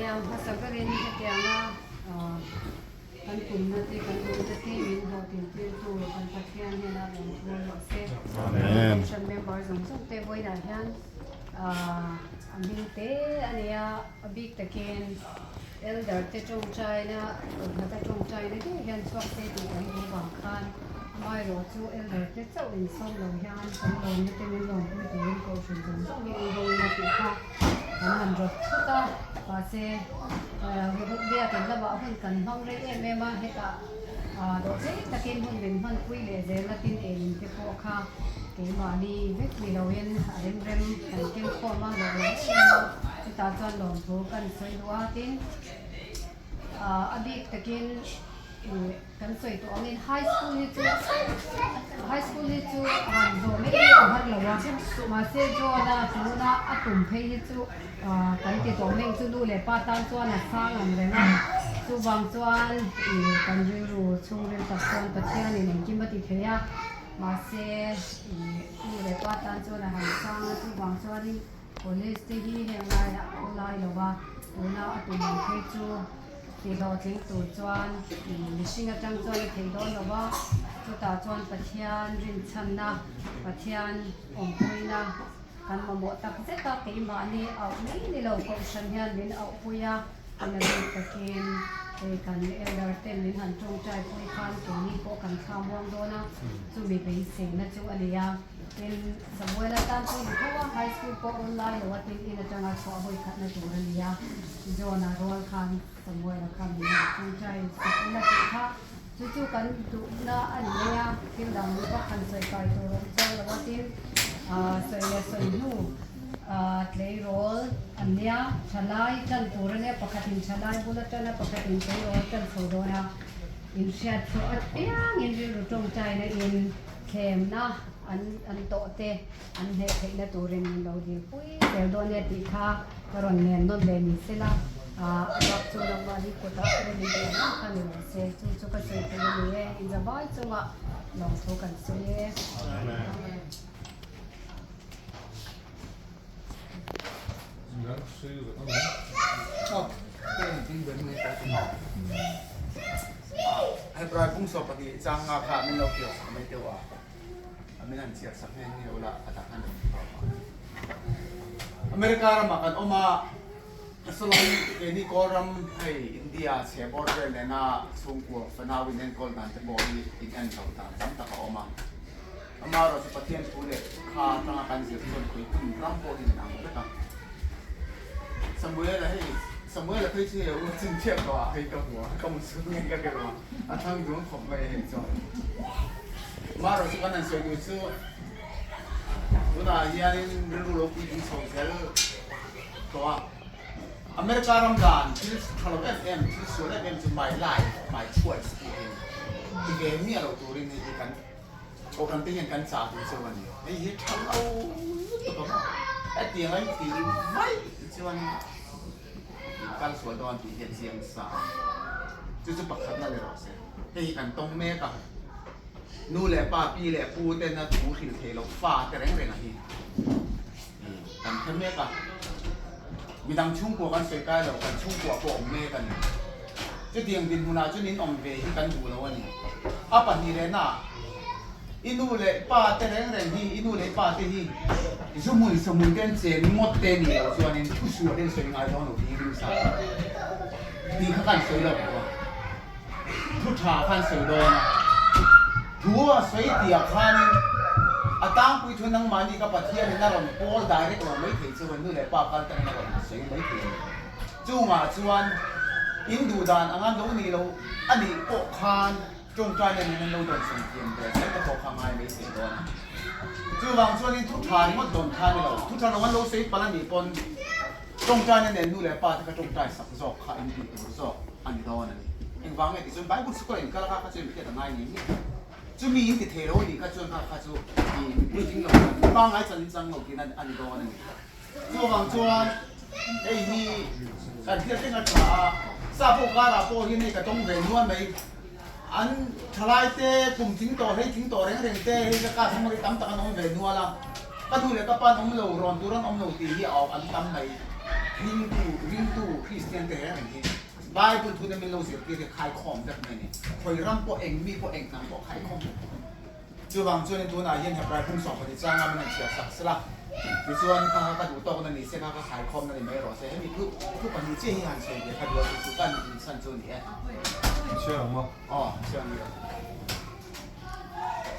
yang hasagarin katianga kan kumnati kan kumnati min hotin tu kan patian hena long se Amen. members song te boy na hian aming te ania abik takin elder te chong chai na ta chong chai na ke hian swak te ti kan bu bang khan mai ro chu elder te chau in som lo hian kan lo ni te min lo pu ti ko shun song ni ro na ti kha kan han ro ta pa se vi buk dia kan la ba hun kan hong re em ma he ka do se takin hun bin han pui le ze la tin e lin te ko kha ke ma ni vek ni lo yen rem rem kan ken ko ma lo le ta chuan lo thu kan soi wa tin abik takin kan soi to angin high school ni chu han zo me har lo wa ma se jo na chu na atum phei ni chu kan ti to meng chu lu le pa tan chuan na sang am re na chu wang chuan kan ri ru chung ren ta chuan pathian ni ning kim ti theya ma se lu le pa tan chuan na han sang chu wang chuan ni college te hi he lai lo wa una atum phei chu thì đó chính tụ chuan sinh ở trong chuan thì đó là ba tụ ta chuan pathian rin chan na pathian pui na kan ma mo tak se ta ti ma ni au ni lo ko san hian min au puya an ni takin e kan elder ten min han chung chai pui khan ke ni ko kan kham wang do na chu mi be sing na chu alia in samuela tan chu ko high school ko online lo tin in atanga so hoi khat na chu alia jona rol khan samuela khan ni chung chai na chu kha chu kan tu na ania kin dam ko khan sai kai to so lo tin so le so nu play role ania chalai tan turane pakhatin chalai bula tan pakhatin play role tan sodona in shat so atpiang in ru tong chai na in kem na an to te an he thei na turin lo di pui tel do ne ti kha karon nen don le ni sela rap chu na ma di ko ta re ni de na kan ni se chu ka se te ni e in za bai chu ma long tho kan seให้ปลายพุ่งสอบปฏิจังอาคาไม่เราเกี่ยวไม่เกี่ยวอ่ะไม่นั่นเสียสักแห่งนี่เอาละอาจารย์นั่นอเมริกาเรามากันออกมาสลายเอ็นี่ก็รำให้อินเดียเสียบอร์เดอร์เลยนะส่งกัวฟนาวินเนนกอลนันจะบอกอีกอันเขาตามจำตะเขาออกมาอามาเราจะปฏิญาณพูดเลยข้าตั้งการเสียส่วนคุยถึงรำโพดินนางก็ต้องสมัยอะไรสมัยเราเคยเชื่อว่าจริงเชื่อตัวให้กับหัวก็มันซื้อเงินกันกันมาทั้งดวงของไม่เห็นจอมาเราจะกันนั่นเสียอยู่ชื่อตัวน่ะยันรู้โลกีที่ส่งเสริมตัวอเมริกาลำการที่ทะเลาะFMที่ส่วน FM จะ my life my choice ที่เกมเนี่ยเราตัวเรื่องนี้กันโอกันที่ยังกันสาธุเชื่อวันนี้ไอ้เหี้ยทำเอาตัวไอ้เตียงไอ้ตีไม่เชื่อวันกันสวนตอนที่เห็นเสียงสาวจะปักขัดนั่นเลยหรอเสียให้กันตรงแม่กับนู่นแหละป้าปีแหละปูเต้นนะถูขิวเทเราฟาแต่แรงๆอ่ะฮีกันแค่แม่กับมีดังชุ่มกัวกันเสกได้เรากันชุ่มกัวปองแม่กันจะเตียงดินหุนาจุนินอมเวที่กันดูแล้ววันนี้อาปันนี่เลยนะอินูเล่ป้าแต่แรงๆฮีอินูเล่ป้าเต้ฮีสมุนเต้นเสียงมดเต้นนี่เราส่วนนี้ทุกส่วนเต้นสวยงามตอนหนูที่ดูสาวนี่เขากันสวยแล้วว่าทุกชากันสวยโดนทัวสวยเตียคันอาตั้งคุยชวนนั่งมานี่กับปัทเทียนนั่นเราโพลได้เลยว่าไม่ถึงส่วนนู้นเลยป้ากันแต่นั่นเราสวยไม่ถึงจู่มาชวนอินดูดานอันนั้นนี่เราอันนี้โอ้คานจงใจเนี่ยนั่นเราโดนสังเกตแต่ใช้กระโปรงข้างในไม่เสียโดนจู่บางส่วนนี้ทุกชานี่มันโดนคานเราทุกชาเราวันเราใช้ปลาหนีปนจงใจเนี่ยนู่นเลยป้าที่เขาจงใจสักจอกข้าอินดีตัวจอกอันนี้โดนนี่เองวางไงที่ส่วนใบบุษก็เองก็แล้วก็จะมีแค่ตรงไหนนี่จะมีอินที่เทโรนี่ก็ชวนเขาจะมีไม่จริงหรอกบางไอ้จันจังเรากินอันนี้โดนนี่จู่บางส่วนไอ้นี่อันที่เต้นกันว่าซาโปการาโปที่นี่ก็ต้องเรียนรู้ไหมอันทลายเต้กลุ่มทิ้งต่อให้ทิ้งต่อเร่งเต้ให้จะกล้าทำอะไรตั้มตะกันต้องเรียนรู้ละก็ดูเลยก็ปั้นอมเหลวร้อนตัวร้อนอมเหลวตีที่เอาอันตั้มไปริงตู้ คริสเตียนแต่อย่างนี้บายบุญทุนมีโลเสียที่จะขายของแบบนี้คอยรำพวกเองมีพวกเองนำพวกขายของจู่บางส่วนในตัวไหนยังเห็นปลายพุ่งสองคนที่จ้างงานมันเสียสักสลักในส่วนข้ากระดูกโตกันนี่เสียข้าก็ขายของนั่นไม่รอเสียให้มีทุกคนนี้เจี๊ยบเสียเดี๋ยวข้าดูสุกันสั้นส่วนนี้เชื่อมั้ยอ๋อเชื่อมี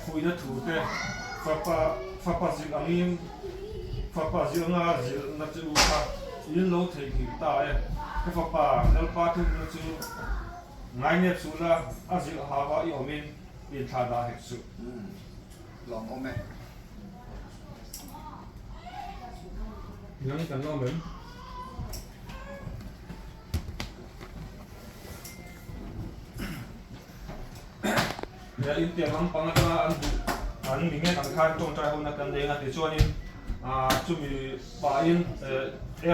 คุยได้ถูกแต่ฟ้าสิอันนี้ฟ้าสิงาสินัดจะรู้ค่ะยินโลเทกิตายให้ฟ้าแล้วป้าทุกนัดจะไงเนี่ยสุดละอาสิหาว่าอีอมินอินทาดาเหตุสุดลองเอาไหมยังกันน้องเหมือนเนี่ยอินเดียมันปังกันอันนี้เนี่ยต่างกันตรงใจคนนักการเมืองที่ชวนนี่จุ่มป่าอิน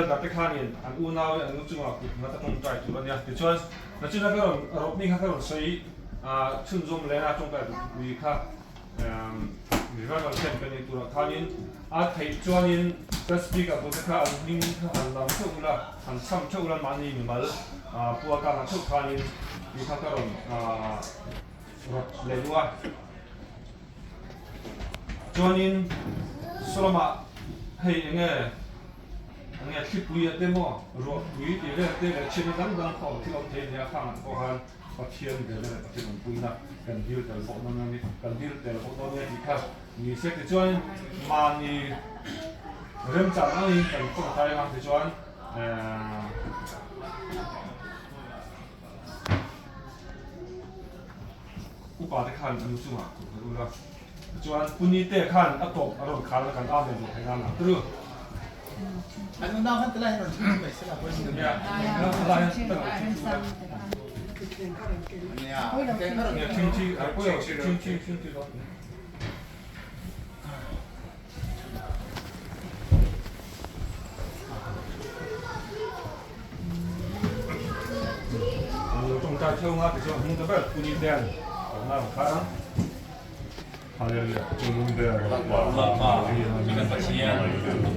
กับที่ข้านี่อันอุ่นเอาอันนู้นจุ่มอ่ะนักตรงใจจุ่มเนี่ยที่ชวนนั่นจึงนักการรบนี่ข้าก็ใช้ชื่นชมเลยนะตรงใจวิข้าวิข้าก็เช่นกันในตัวท่านี่ที่ชวนนี่ก็สปีกกับตัวข้าอันนี้ข้าอันนั้นช่วยละอันซ้ำช่วยละมันนี่มีมาพวกการช่วยท่านี่วิข้าก็เลยว่าจวนนี้สลมาให้ยังไงคลิปวิดีโอเต็มหมดรวมวิดีโอเต็มชิ้นนั้นเขาที่เราเทเนี่ยข้างก็หันก็เทียนเดี๋ยวเนี่ยที่มันปุยนะกันดิวแต่ละพวกนั้นนี่กันดิวแต่ละพวกนั้นเนี่ยที่ครับมีเซ็กที่จวนมันนี่เริ่มจากนั้นนี่กันคนไทยมาที่จวนอุปาที่ขันอนุสุมาถูกแล้วจวนปุ่นนี้เตะขันอัตโตอารมณ์ขันแล้วกันอ้าวเนี่ยให้งานหนักตรึอันนู้นน่าพัฒนาให้เราที่ไม่ใช่ละคนเนี่ยแล้วอะไรตั้งแต่ชิ้นสุดเนี่ยชิ้นที่ไอ้พวกชิ้นที่เราตรงใจเที่ยวมาที่ว่ามึงจะแบบปุ่นนี้แดงของเราครับ할렐루야. 좀 근데 와. 이게 같이 해야